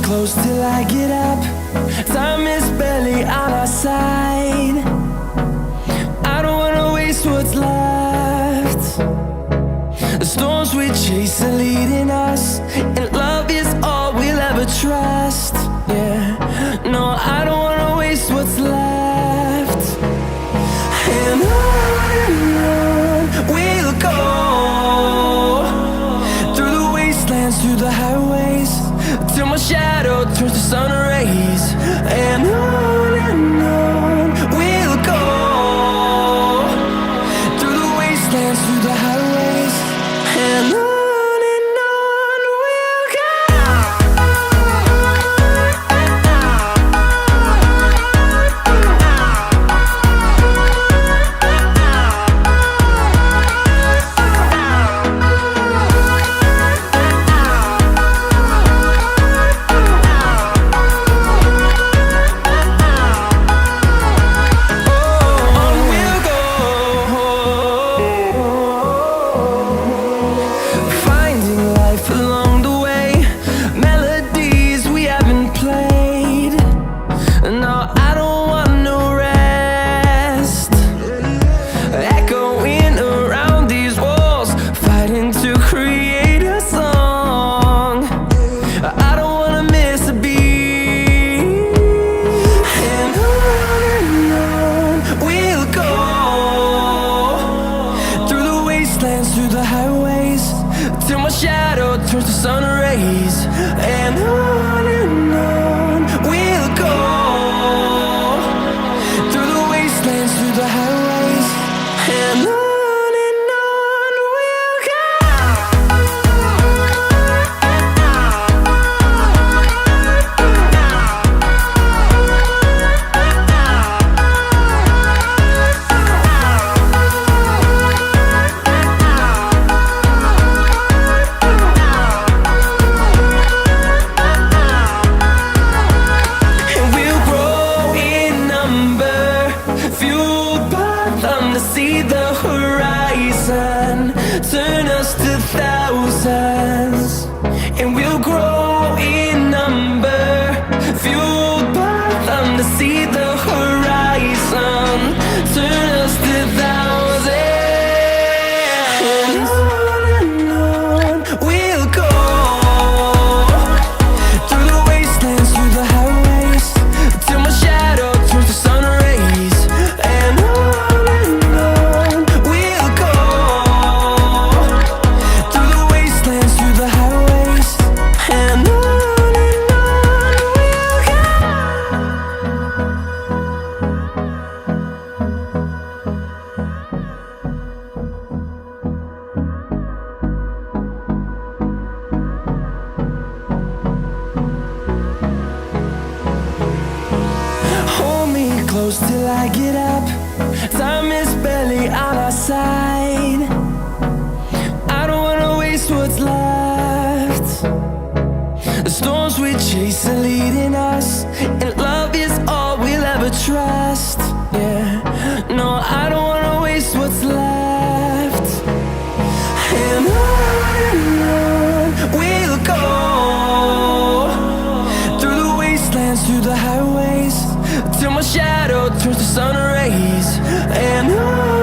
close till I get up. Time is barely on our side. I don't wanna waste what's left. The storms we chase are leading us, and love is all we'll ever trust. Yeah, no, I don't wanna waste what's left. And on we'll go, through the wastelands, through the highways, till my shadow turns to sun rays. And on we'll go, through the wastelands, through the highways, and on we'll go. Through the highways, till my shadow turns to sun rays. And on we'll go, through the wastelands, through the highways, and on we'll go. See the horizon turn us to thousands, and we'll grow in number, fueled by them. To see the horizon turn us to thousands, and on we'll go, through the wastelands, through the highways, till my shadow turns to sun rays. And close till I get up. Time is barely on our side. I don't wanna waste what's left. The storms we chase are leading us, and love is all we'll ever trust. Yeah, no, I don't wanna waste what's left. And on we'll go, through the wastelands, through the highways, till my shadow turns to sun rays. And on